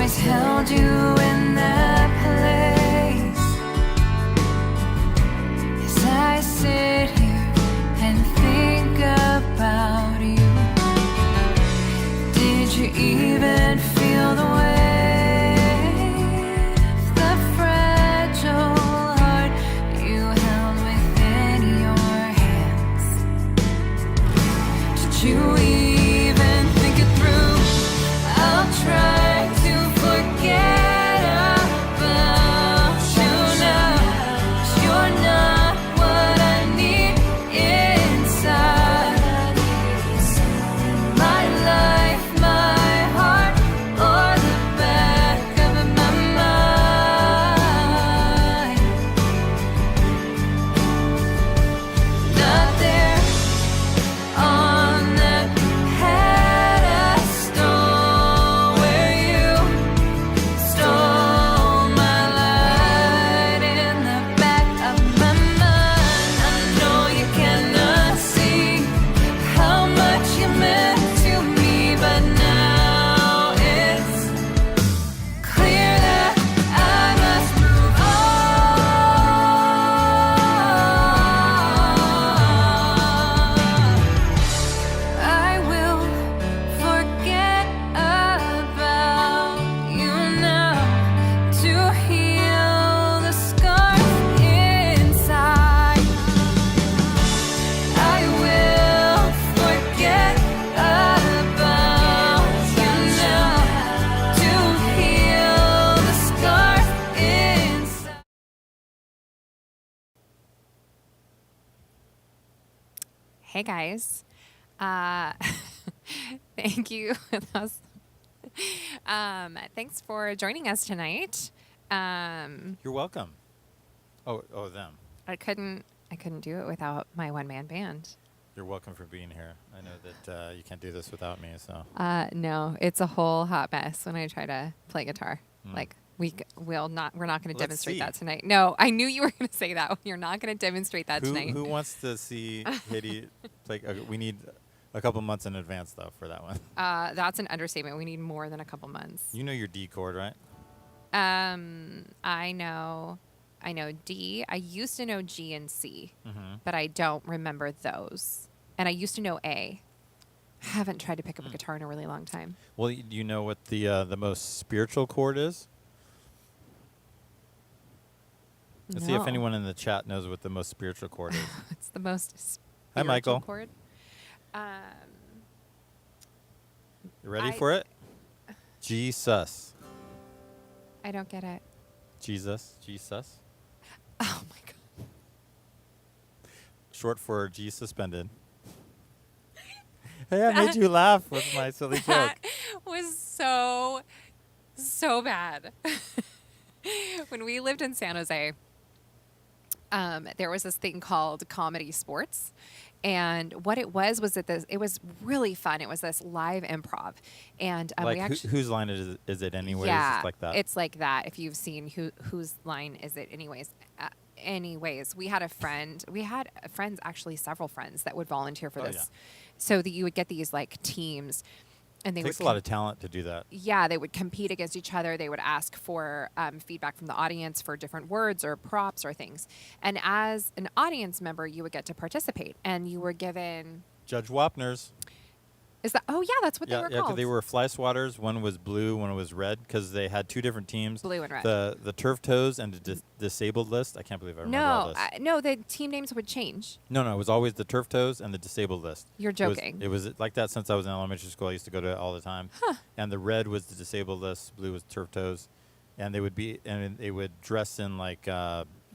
always held you in that place. As I sit here and think about you, did you even feel the weight of the fragile heart you held within your hands? Did you even think it through? I'll try to forget about you now, 'cause you're not what I need inside my life, my heart, or the back of my mind. Not there on that pedestal where you stole my light in the back of my mind. I know you cannot see how much you meant to me, but now it's clear that I must move on. I will forget about you now to heal the scars inside. I will forget about you now to heal the scars inside. Hey guys, thank you. Thanks for joining us tonight. You're welcome. Oh, them. I couldn't do it without my one-man band. You're welcome for being here. I know that you can't do this without me, so. No, it's a whole hot mess when I try to play guitar. Mm. Like we're not going to Let's demonstrate see. that tonight. No, I knew you were going to say that. You're not going to demonstrate that tonight. Who wants to see Haiti play? We need a couple months in advance, though, for that one. That's an understatement. We need more than a couple months. You know your D chord, right? I know D. I used to know G and C, Mm-hmm. but I don't remember those. And I used to know A. I haven't tried to pick up a guitar in a really long time. Well, do you know what the most spiritual chord is? Let's see if No. anyone in the chat knows what the most spiritual chord is. It's the most spiritual Hi, Michael. chord. You ready I- for it? Jesus. I don't get it. Jesus. Oh my god. Short for G suspended. Hey, I made you laugh with my silly joke. That was so bad. When we lived in San Jose, there was this thing called Comedy Sports. And what it was that it was really fun. It was this live improv. And we Like, actually... whose line is it anyways? Yeah, It's like that. it's like that. If you've seen whose line is it anyways? Anyways, we had friends, actually several friends that would volunteer for Oh, this. yeah. So that you would get these like teams and they It takes would a lot of talent to do that. yeah, they would compete against each other. They would ask for feedback from the audience for different words or props or things. And as an audience member, you would get to participate and you were given... Judge Wapner's. Is that... Oh, yeah, that's what they were Yeah, 'cause called. they were fly swatters. One was blue, one was red, because they had two different teams. Blue and red. The turf toes and the disabled list. I can't believe I remember all No, this. no, the team names would change. No, it was always the turf toes and the disabled list. You're joking. It was like that since I was in elementary school. I used to go to it all the time. Huh. And the red was the disabled list, blue was turf toes, and they would dress in like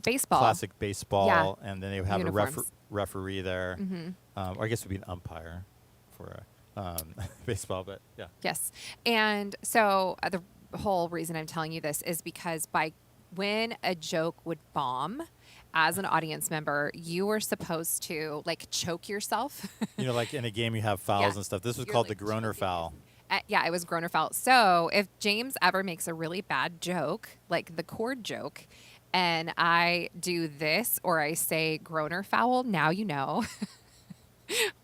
Baseball. classic baseball, Yeah. and then they would have Uniforms. a referee there, Mhm. or I guess it would be an umpire for baseball. But yeah, Yes. And so the whole reason I'm telling you this is because when a joke would bomb, as an audience member, you were supposed to like choke yourself. like in a game you have fouls Yeah. and stuff. This was You're, called like, the Groner choking foul. Yeah, it was groaner foul. So if James ever makes a really bad joke, like the chord joke, and I do this or I say groaner foul, now you know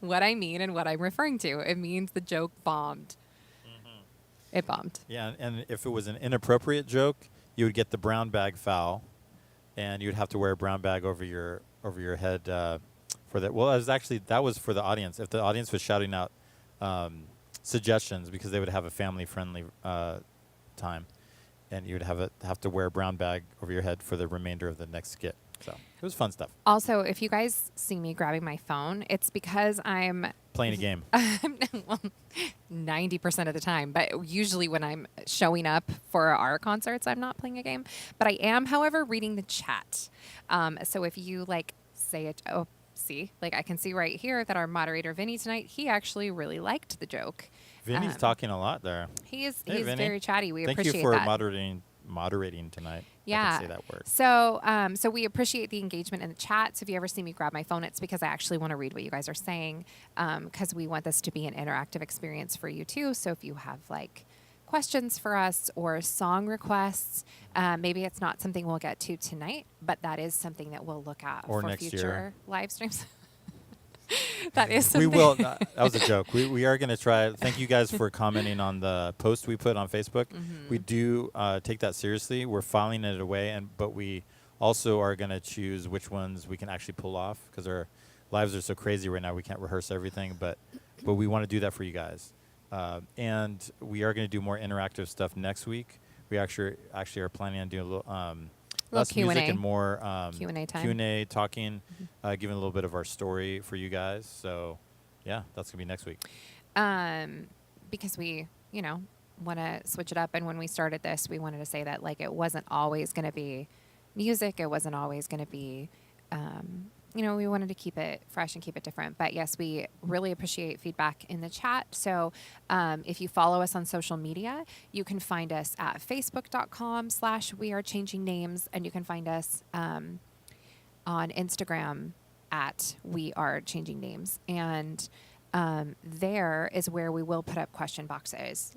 what I mean and what I'm referring to. It means the joke bombed. Mm-hmm. It bombed. Yeah, and if it was an inappropriate joke, you would get the brown bag foul, and you'd have to wear a brown bag over your head for that. Well, that was for the audience. If the audience was shouting out suggestions, because they would have a family-friendly time, and you would have to wear a brown bag over your head for the remainder of the next skit. So it was fun stuff. Also, if you guys see me grabbing my phone, it's because I'm Playing a game. well, 90% of the time, but usually when I'm showing up for our concerts, I'm not playing a game. But I am, however, reading the chat. So if you say it, I can see right here that our moderator Vinny tonight, he actually really liked the joke. Vinny's talking a lot there. He's Hey, Vinny. very chatty. We Thank appreciate you for that. moderating tonight. Yeah. I can say that word. So we appreciate the engagement in the chat. So if you ever see me grab my phone, it's because I actually want to read what you guys are saying, because we want this to be an interactive experience for you too. So if you have questions for us or song requests, maybe it's not something we'll get to tonight, but that is something that we'll look at Or for next future year. live streams. That is We something. will. That was a joke. We are going to try. Thank you guys for commenting on the post we put on Facebook. Mm-hmm. We do take that seriously. We're filing it away, but we also are going to choose which ones we can actually pull off, because our lives are so crazy right now. We can't rehearse everything, but we want to do that for you guys. And we are going to do more interactive stuff next week. We actually are planning on doing a little less Q&A. music and more Q&A time. Q&A, talking, giving a little bit of our story for you guys. So, yeah, that's going to be next week. Because we, want to switch it up. And when we started this, we wanted to say that it wasn't always going to be music. It wasn't always going to be, we wanted to keep it fresh and keep it different. But yes, we really appreciate feedback in the chat. So if you follow us on social media, you can find us at facebook.com/wearechangingnames. And you can find us on Instagram at wearechangingnames. And there is where we will put up question boxes.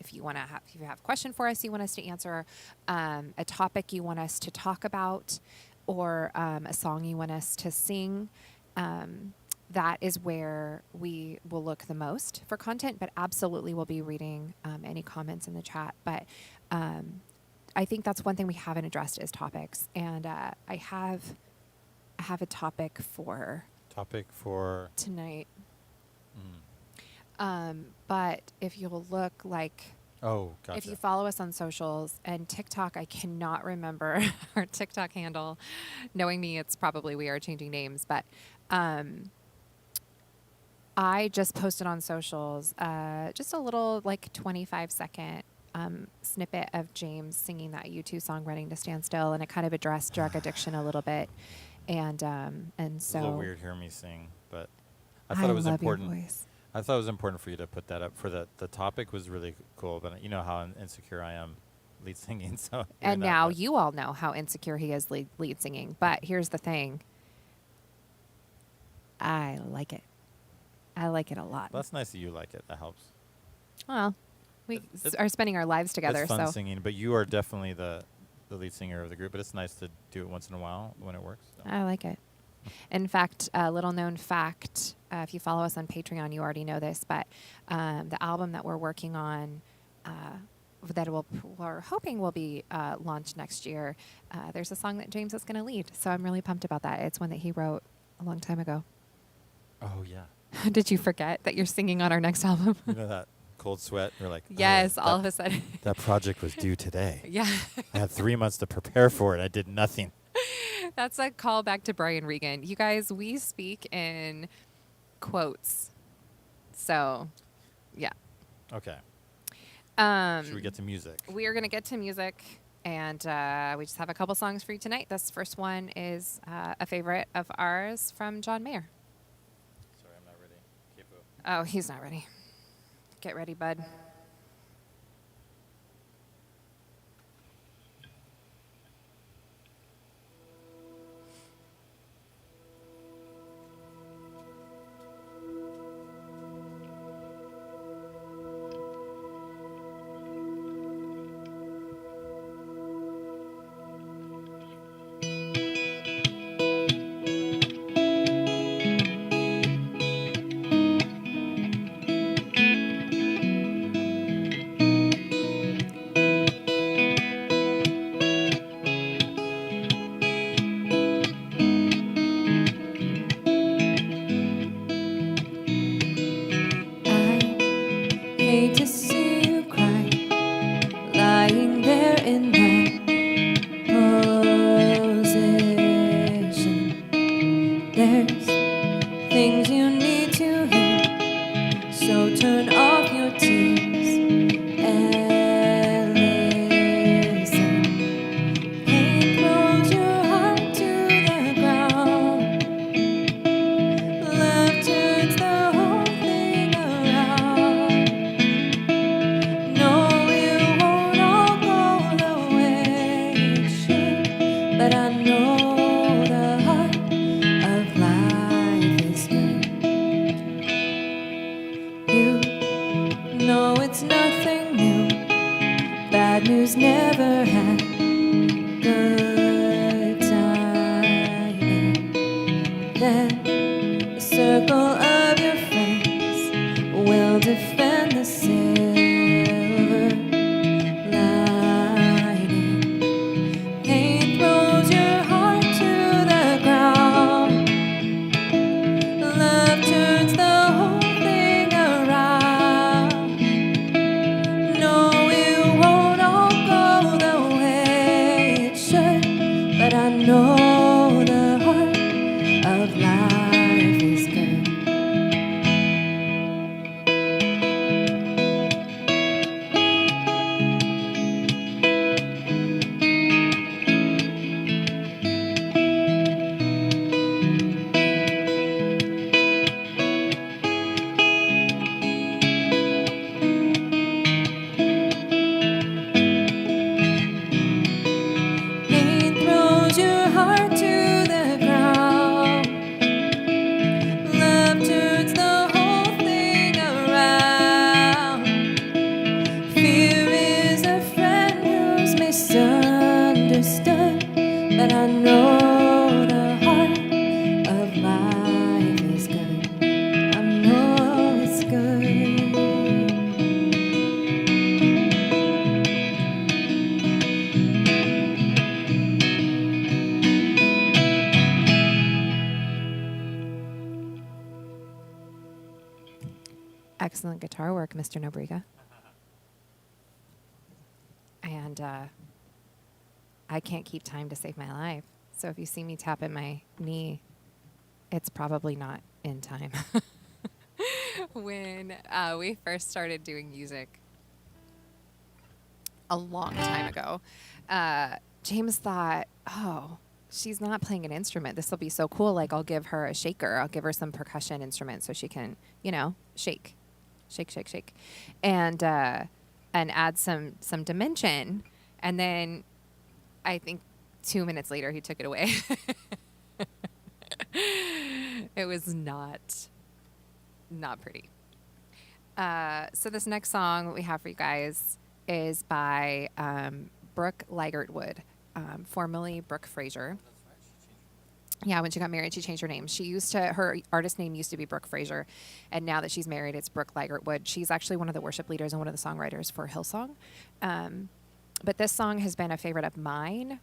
If you have a question for us, you want us to answer, a topic you want us to talk about, or a song you want us to sing, that is where we will look the most for content. But absolutely, we'll be reading any comments in the chat. But I think that's one thing we haven't addressed is topics. And I have a topic for tonight. But if you'll look Oh, gotcha. if you follow us on socials and TikTok, I cannot remember our TikTok handle. Knowing me, it's probably We Are Changing Names. But I just posted on socials just a little 25-second snippet of James singing that U2 song "Running to Stand Still," and it kind of addressed drug addiction a little bit. And so it's a little weird hearing me sing, but I thought it was important. Your voice. I thought it was important for you to put that up. For the topic was really cool, but you know how insecure I am lead singing. So And now you all know how insecure he is lead singing. But here's the thing. I like it. I like it a lot. That's nice that you like it. That helps. Well, we It- are spending our lives together. It's fun So singing, but you are definitely the lead singer of the group. But it's nice to do it once in a while when it works. So. I like it. In fact, a little known fact, if you follow us on Patreon, you already know this, but the album that we're working on that we're hoping will be launched next year, there's a song that James is going to lead. So I'm really pumped about that. It's one that he wrote a long time ago. Oh, yeah. Did you forget that you're singing on our next album? You know that cold sweat? You're like, Yes, oh, all of a sudden. That project was due today. Yeah. I had 3 months to prepare for it. I did nothing. That's a call back to Brian Regan. You guys, we speak in quotes. So, yeah. Okay. Should we get to music? We are going to get to music, and we just have a couple songs for you tonight. This first one is a favorite of ours from John Mayer. Sorry, I'm not ready. Capo. Oh, he's not ready. Get ready, bud. in that position. There's things you need to hear, so turn off your tears and listen. Pain throws your heart to the ground. Love turns the whole thing around. No, it won't all go the way it should, but I know the heart of life is good. You know it's nothing new. Bad news never had good timing. Then the circle of your friends will defend the silver lining. Pain throws your heart to the ground. Love turns the whole thing around. No, it won't all go the way it should, but I know the heart of life is good. Pain throws your heart to the ground. Love turns the whole thing around. Fear is a friend who's misunderstood, but I know the heart of life is good. I know it's good. Excellent guitar work, Mr. Nobrega. And I can't keep time to save my life. So if you see me tapping my knee, it's probably not in time. When we first started doing music a long time ago, James thought, oh, she's not playing an instrument. This will be so cool. Like, I'll give her a shaker. I'll give her some percussion instrument so she can, shake, shake, shake, shake, and add some dimension. And then I think 2 minutes later, he took it away. It was not pretty. So this next song we have for you guys is by Brooke Ligertwood, formerly Brooke Fraser. Yeah, when she got married, she changed her name. Her artist name used to be Brooke Fraser, and now that she's married, it's Brooke Ligertwood. She's actually one of the worship leaders and one of the songwriters for Hillsong. But this song has been a favorite of mine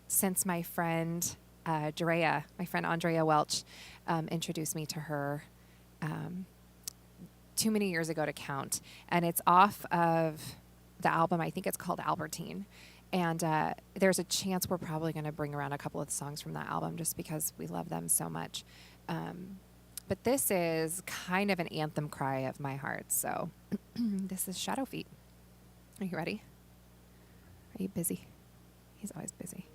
since my friend Andrea Welch introduced me to her too many years ago to count. And it's off of the album, I think it's called Albertine. And there's a chance we're probably going to bring around a couple of the songs from that album just because we love them so much. But this is kind of an anthem cry of my heart. So this is Shadow Feet. Are you ready? Are you busy? He's always busy.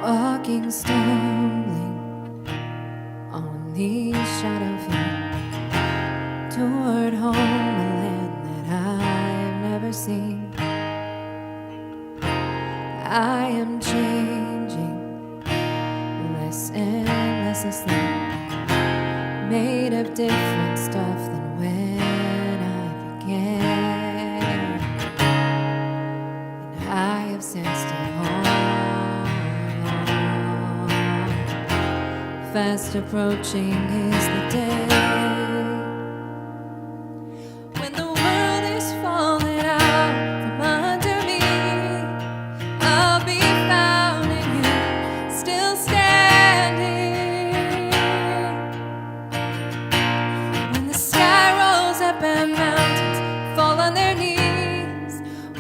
Walking, stumbling on these shadow feet toward home, a land that I have never seen. I am changing less and less a slave, made of different stuff than when I began. And I have sensed it all along. Fast approaching is the day when the world is falling out.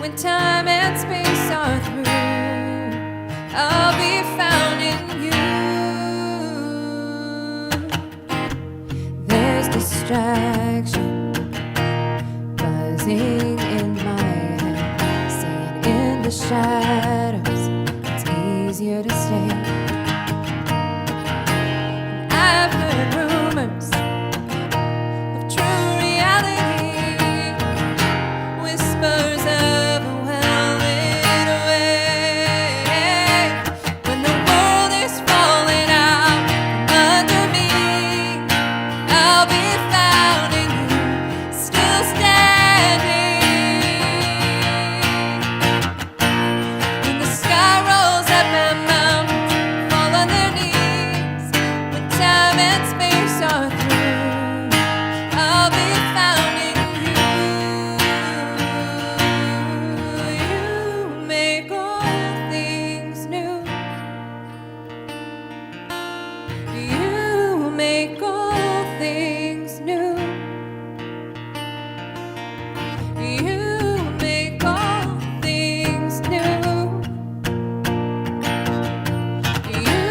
when time and space are through, I'll be found in you. There's distraction buzzing in my head, saying in the shadows it's easier to stay. I've heard rumors of true reality, whispers of a well-lit way. When the world is falling out from under me, I'll be found in you, still standing. When the sky rolls up and mountains fall on their knees, when time and space are through, I'll be found in you. You make all things new. You make all things new. You make all things new. You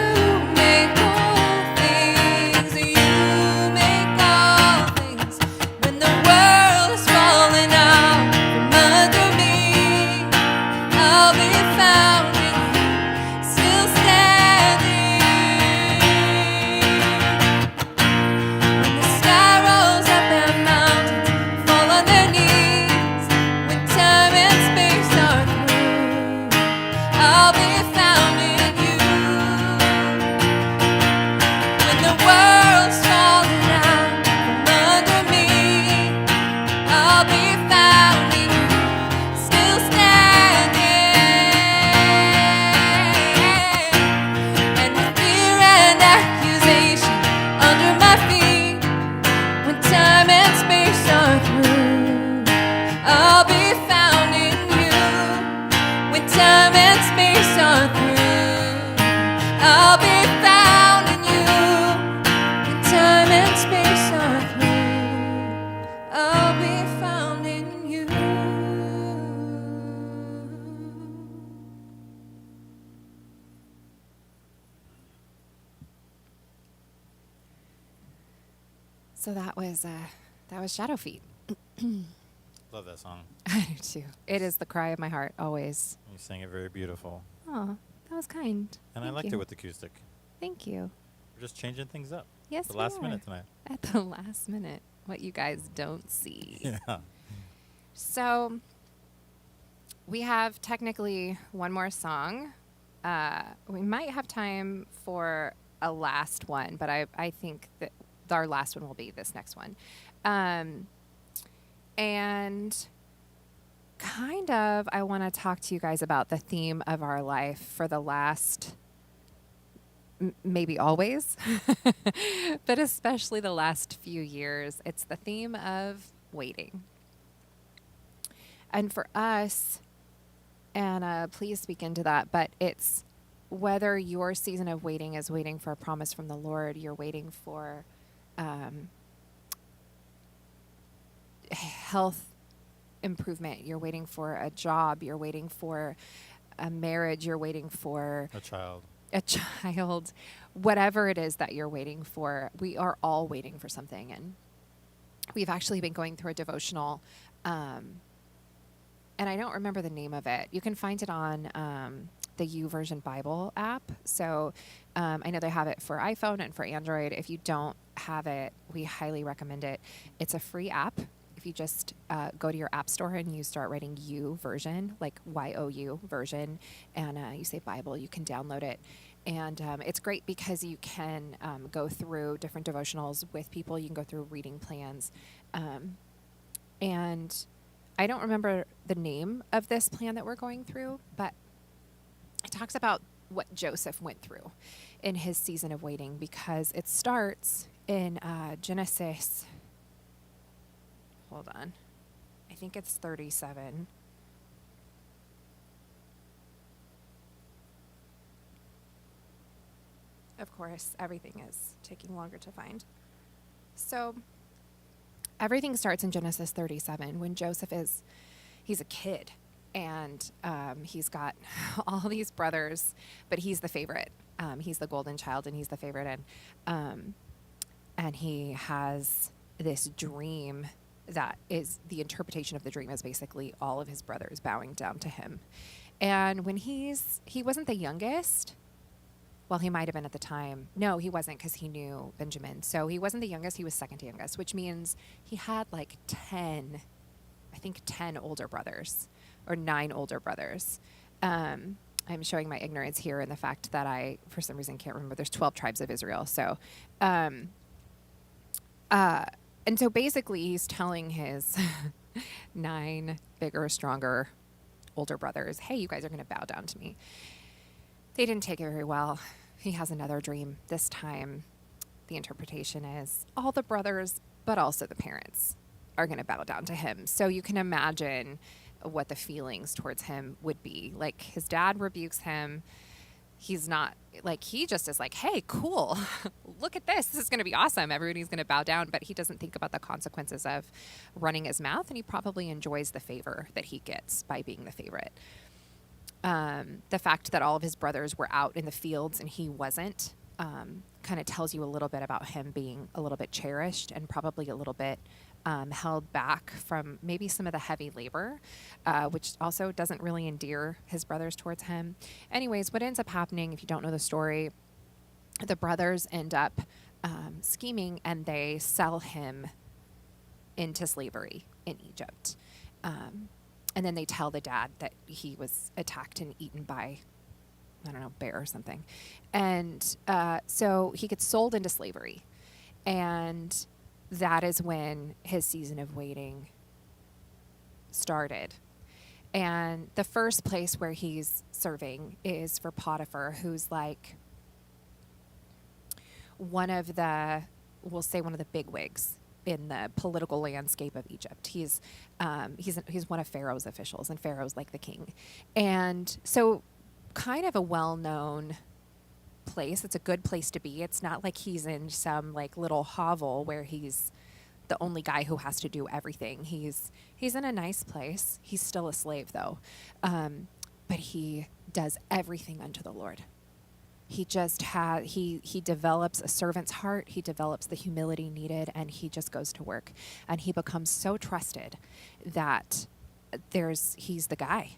make all things. You make all things. When the world is falling out from under me, I'll be found in you, still standing. When the sky rolls up and mountains fall on their knees, when time and space are through, I'll be found in you. When the world's falling out from under me, I'll be found in you, still standing. And with fear and accusation under my feet, when time and space are through, I'll be found in you. When time and space are through, I'll be found in you. When time and space are through, I'll be found in you. So that was Shadow Feet. Love that song. I do too. It is the cry of my heart, always. You sang it very beautiful. Oh, that was kind. And I Thank liked you. it with acoustic. Thank you. We're just changing things up. Yes, The we last are. minute tonight. At the last minute, what you guys don't see. Yeah. So we have technically one more song. We might have time for a last one, but I think that our last one will be this next one. And kind of, I want to talk to you guys about the theme of our life for the last, maybe always, but especially the last few years. It's the theme of waiting. And for us, Anna, please speak into that, but it's whether your season of waiting is waiting for a promise from the Lord, you're waiting for health improvement, you're waiting for a job, you're waiting for a marriage, you're waiting for A child. whatever it is that you're waiting for, we are all waiting for something. And we've actually been going through a devotional, and I don't remember the name of it. You can find it on the YouVersion Bible app. So I know they have it for iPhone and for Android. If you don't have it, we highly recommend it. It's a free app. If you just go to your app store and you start writing YouVersion, like YOU version, and you say Bible, you can download it. And it's great because you can go through different devotionals with people. You can go through reading plans. And I don't remember the name of this plan that we're going through, but it talks about what Joseph went through in his season of waiting, because it starts in Genesis. Hold on. I think it's 37. Of course, everything is taking longer to find. So everything starts in Genesis 37 when he's a kid. and he's got all these brothers, but he's the favorite. He's the golden child, and he's the favorite. And he has this dream that is the interpretation of the dream is basically all of his brothers bowing down to him. And when he wasn't the youngest. Well, he might have been at the time. No, he wasn't, because he knew Benjamin. So he wasn't the youngest. He was second to youngest, which means he had like 10 older brothers, or 9 older brothers. I'm showing my ignorance here in the fact that I, for some reason, can't remember. There's 12 tribes of Israel. So, and so basically he's telling his 9 bigger, stronger, older brothers, hey, you guys are going to bow down to me. They didn't take it very well. He has another dream. This time, the interpretation is all the brothers, but also the parents, are going to bow down to him. So you can imagine what the feelings towards him would be. Like, his dad rebukes him. He's not, like, he just is like, hey, cool. Look at this. This is going to be awesome. Everybody's going to bow down. But he doesn't think about the consequences of running his mouth, and he probably enjoys the favor that he gets by being the favorite. The fact that all of his brothers were out in the fields and he wasn't, kind of tells you a little bit about him being a little bit cherished and probably a little bit held back from maybe some of the heavy labor, which also doesn't really endear his brothers towards him. Anyways, what ends up happening, if you don't know the story, the brothers end up scheming, and they sell him into slavery in Egypt. And then they tell the dad that he was attacked and eaten by, I don't know, bear or something. And so he gets sold into slavery. And that is when his season of waiting started. And the first place where he's serving is for Potiphar, who's like one of the bigwigs in the political landscape of Egypt. He's one of Pharaoh's officials, and Pharaoh's like the king. And so kind of a well-known place. It's a good place to be. It's not like he's in some like little hovel where he's the only guy who has to do everything. He's in a nice place. He's still a slave though. But he does everything unto the Lord. He just he develops a servant's heart. He develops the humility needed, and he just goes to work, and he becomes so trusted that he's the guy.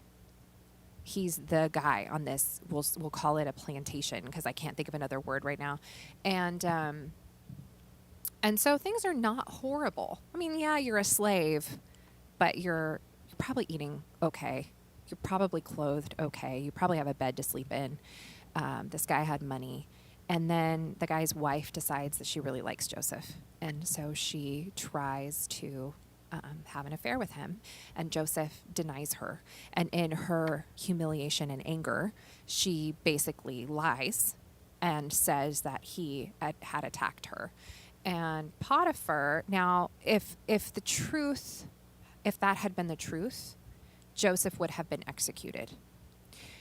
He's the guy on this. We'll call it a plantation, because I can't think of another word right now, and so things are not horrible. I mean, yeah, you're a slave, but you're probably eating okay. You're probably clothed okay. You probably have a bed to sleep in. This guy had money. And then the guy's wife decides that she really likes Joseph. And so she tries to have an affair with him. And Joseph denies her. And in her humiliation and anger, she basically lies and says that he had attacked her. And Potiphar, now, if that had been the truth, Joseph would have been executed.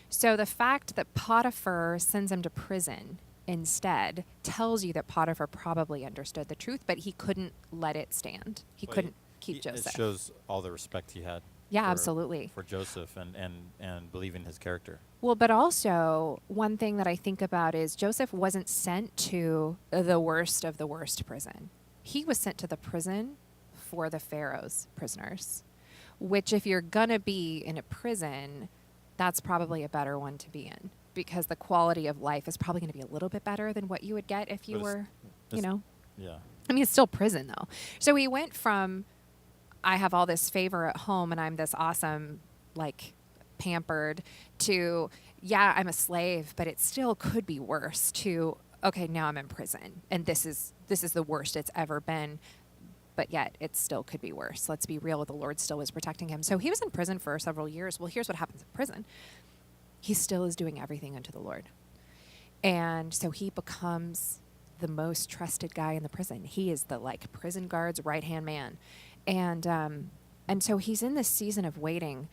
So the fact that Potiphar sends him to prison instead tells you that Potiphar probably understood the truth, but he couldn't let it stand. He couldn't keep Joseph. It shows all the respect he had. Yeah, absolutely. For Joseph and believing his character. Well, but also one thing that I think about is Joseph wasn't sent to the worst of the worst prison. He was sent to the prison for the Pharaoh's prisoners, which if you're going to be in a prison, that's probably a better one to be in, because the quality of life is probably going to be a little bit better than what you would get if you were, Yeah. I mean, it's still prison, though. So he went from, I have all this favor at home and I'm this awesome, like, pampered, to, yeah, I'm a slave, but it still could be worse, to, okay, now I'm in prison. And this is the worst it's ever been. But yet it still could be worse. Let's be real, the Lord still was protecting him. So he was in prison for several years. Well, here's what happens in prison. He still is doing everything unto the Lord. And so he becomes the most trusted guy in the prison. He is the like prison guard's right-hand man. And so he's in this season of waiting,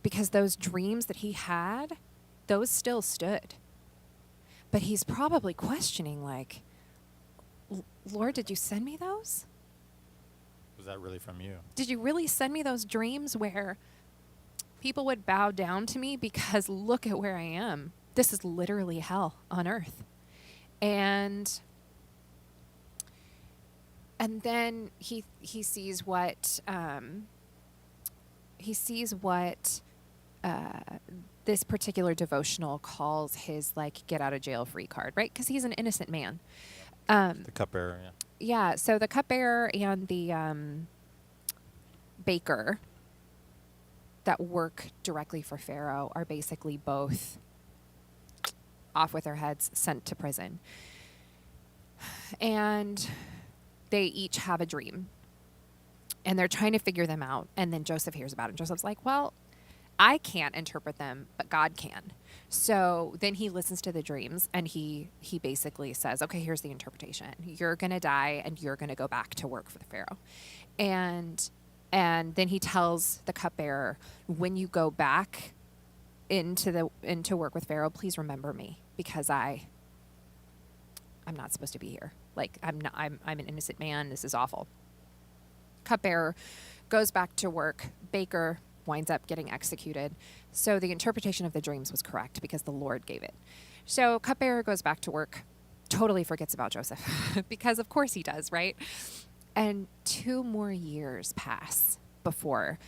because those dreams that he had, those still stood. But he's probably questioning, like, Lord, did you send me those? Was that really from you? Did you really send me those dreams where People would bow down to me because look at where I am. This is literally hell on earth. And then he sees what this particular devotional calls his like get out of jail free card, right? Because he's an innocent man. The cupbearer, yeah. Yeah. So the cupbearer and the baker that work directly for Pharaoh are basically both off with their heads, sent to prison. And they each have a dream. And they're trying to figure them out. And then Joseph hears about it. And Joseph's like, well, I can't interpret them, but God can. So then he listens to the dreams and he basically says, okay, here's the interpretation. You're going to die and you're going to go back to work for the Pharaoh. And then he tells the cupbearer, when you go back into work with Pharaoh, please remember me because I'm not supposed to be here. Like I'm an innocent man. This is awful. Cupbearer goes back to work. Baker winds up getting executed. So the interpretation of the dreams was correct because the Lord gave it. So cupbearer goes back to work, totally forgets about Joseph because of course he does, right? And 2 more years pass before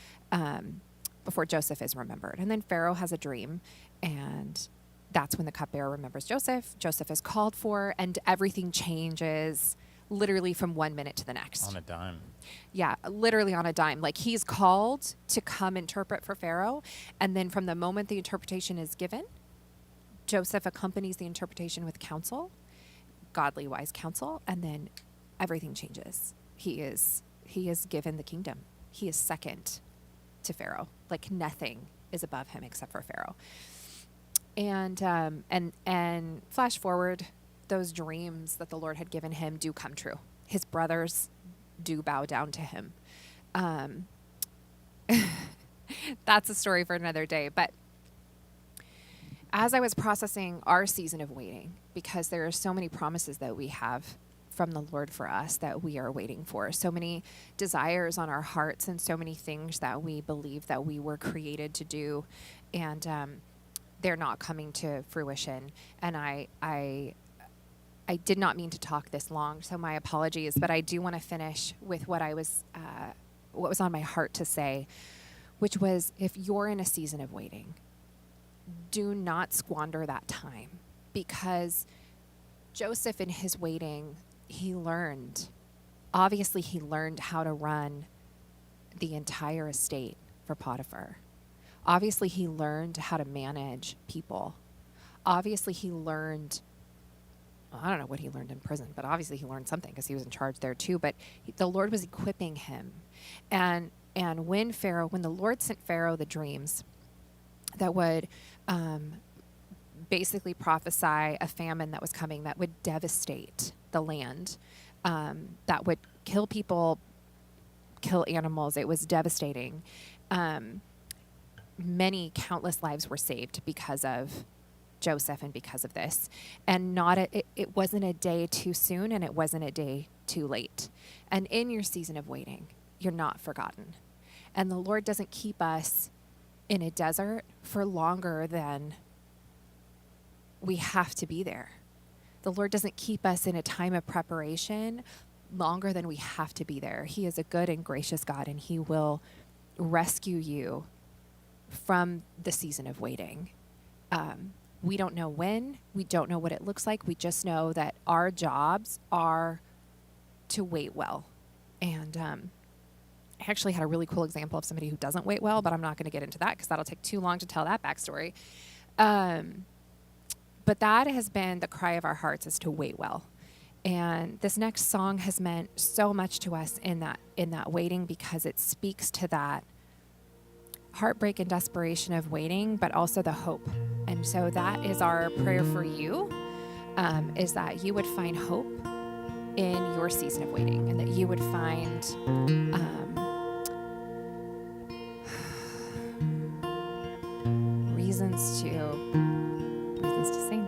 Joseph is remembered. And then Pharaoh has a dream, and that's when the cupbearer remembers Joseph. Joseph is called for, and everything changes literally from 1 minute to the next. On a dime. Yeah, literally on a dime. Like he's called to come interpret for Pharaoh, and then from the moment the interpretation is given, Joseph accompanies the interpretation with counsel, godly, wise counsel, and then everything changes. He is given the kingdom. He is second to Pharaoh. Like nothing is above him except for Pharaoh. And flash forward, those dreams that the Lord had given him do come true. His brothers do bow down to him. That's a story for another day. But as I was processing our season of waiting, because there are so many promises that we have from the Lord for us that we are waiting for, so many desires on our hearts and so many things that we believe that we were created to do, and they're not coming to fruition. And I did not mean to talk this long, so my apologies, but I do want to finish with what was on my heart to say, which was, if you're in a season of waiting, do not squander that time, because Joseph in his waiting, he learned how to run the entire estate for Potiphar. Obviously, he learned how to manage people. Obviously, he learned, well, I don't know what he learned in prison, but obviously he learned something because he was in charge there too. But the Lord was equipping him. And when the Lord sent Pharaoh the dreams that would basically prophesy a famine that was coming that would devastate the land, that would kill people, kill animals. It was devastating. Many countless lives were saved because of Joseph and because of this. And it wasn't a day too soon, and it wasn't a day too late. And in your season of waiting, you're not forgotten. And the Lord doesn't keep us in a desert for longer than we have to be there. The Lord doesn't keep us in a time of preparation longer than we have to be there. He is a good and gracious God, and he will rescue you from the season of waiting. We don't know when. We don't know what it looks like. We just know that our jobs are to wait well. And I actually had a really cool example of somebody who doesn't wait well, but I'm not going to get into that because that'll take too long to tell that backstory. But that has been the cry of our hearts, is to wait well. And this next song has meant so much to us in that waiting, because it speaks to that heartbreak and desperation of waiting, but also the hope. And so that is our prayer for you, is that you would find hope in your season of waiting, and that you would find reasons to sing.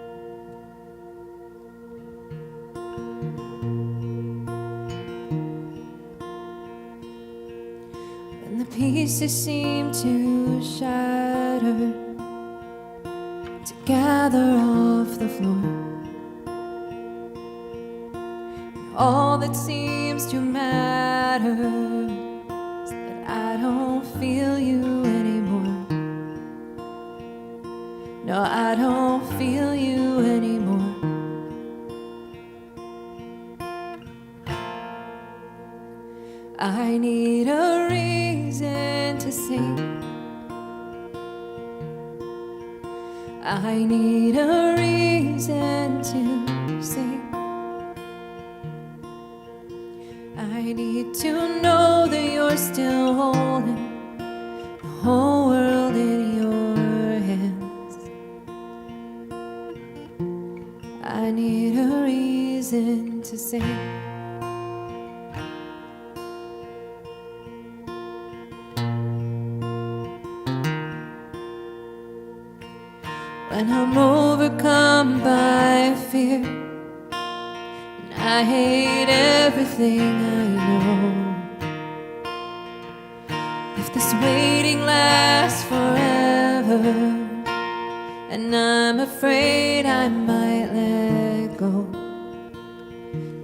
When the peace pieces seem to shatter, to gather off the floor. All that seems to matter is that I don't feel you anymore. No, I don't feel you anymore. I need a reason to sing. I need a reason to sing. I need to know that you're still holding the whole world in your hands. I need a reason to sing. When I'm overcome by fear, and I hate everything I know, if this waiting lasts forever, and I'm afraid I might let go,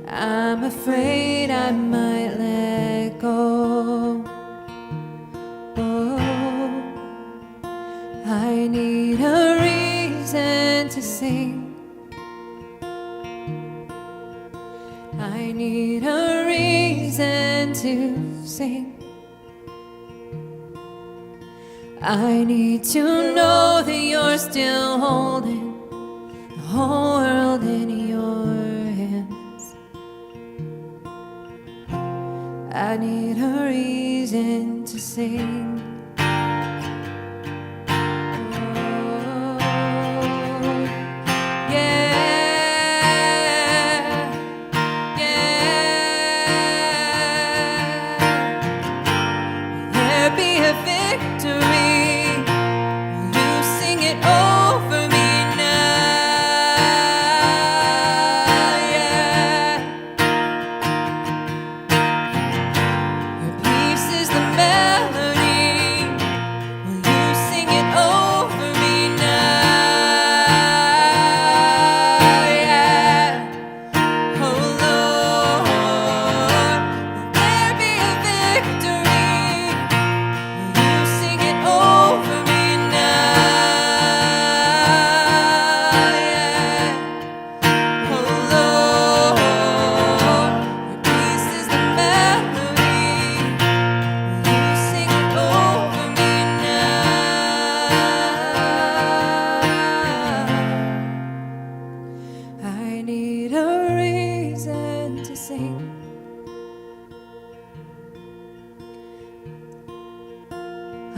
I'm afraid I might let go. Oh, I need a reason to sing. I need a reason to sing. I need to know that you're still holding the whole world in your hands. I need a reason to sing.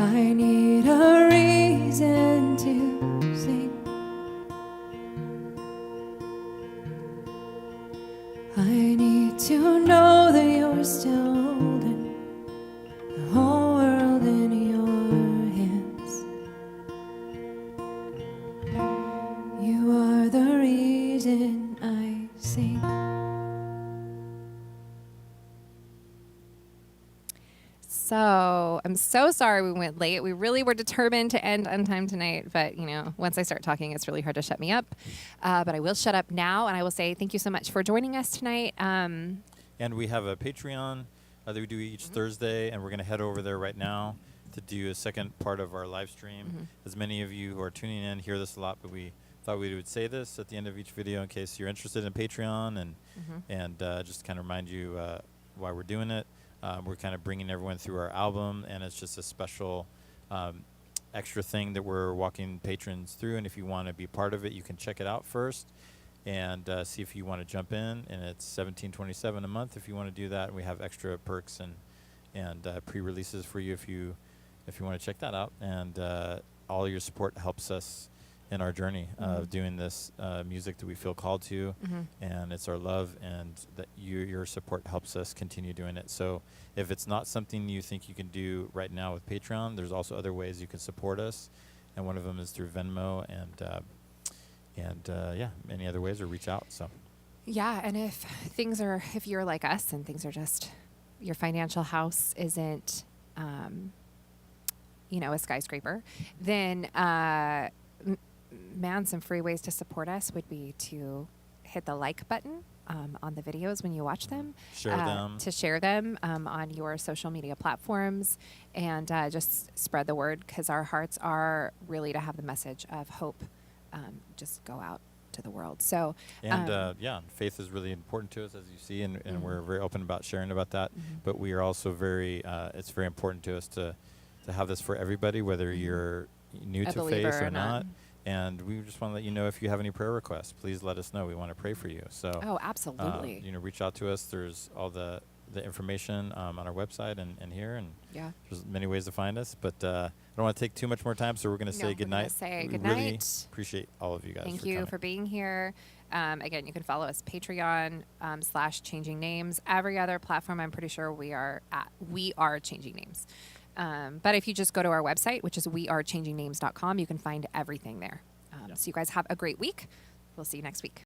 I need a reason to sing. I need to know that you're still holding the whole world in your hands. You are the reason I sing. So I'm so sorry we went late. We really were determined to end on time tonight, but you know, once I start talking, it's really hard to shut me up. But I will shut up now, and I will say thank you so much for joining us tonight. And we have a Patreon that we do each Thursday, and we're going to head over there right now to do a second part of our live stream. As many of you who are tuning in hear this a lot, but we thought we would say this at the end of each video in case you're interested in Patreon, and just kind of remind you why we're doing it. We're kind of bringing everyone through our album, and it's just a special extra thing that we're walking patrons through. And if you want to be part of it, you can check it out first and see if you want to jump in. And it's $17.27 a month if you want to do that. And we have extra perks and pre-releases for you if you want to check that out. And all your support helps us in our journey of doing this music that we feel called to, and it's our love, and that your support helps us continue doing it. So if it's not something you think you can do right now with Patreon, there's also other ways you can support us, and one of them is through Venmo, and many other ways, or reach out. So yeah, and if you're like us and things are just, your financial house isn't a skyscraper, then man, some free ways to support us would be to hit the like button on the videos when you watch them, Share them. to share them on your social media platforms, and just spread the word, because our hearts are really to have the message of hope just go out to the world. So And faith is really important to us, as you see, and we're very open about sharing about that. But we are also it's very important to us to have this for everybody, whether you're new A to believer faith or or not. not. And we just want to let you know, if you have any prayer requests, please let us know. We want to pray for you. So, oh, absolutely. reach out to us. There's all the information on our website and here, and Yeah. there's many ways to find us. But I don't want to take too much more time, so we're going to No, say we're good gonna night. say We good really night. appreciate all of you guys. Thank you coming. for being here. Again, you can follow us Patreon /changing names. Every other platform, I'm pretty sure we are changing names. But if you just go to our website, which is wearechangingnames.com, you can find everything there. So you guys have a great week. We'll see you next week.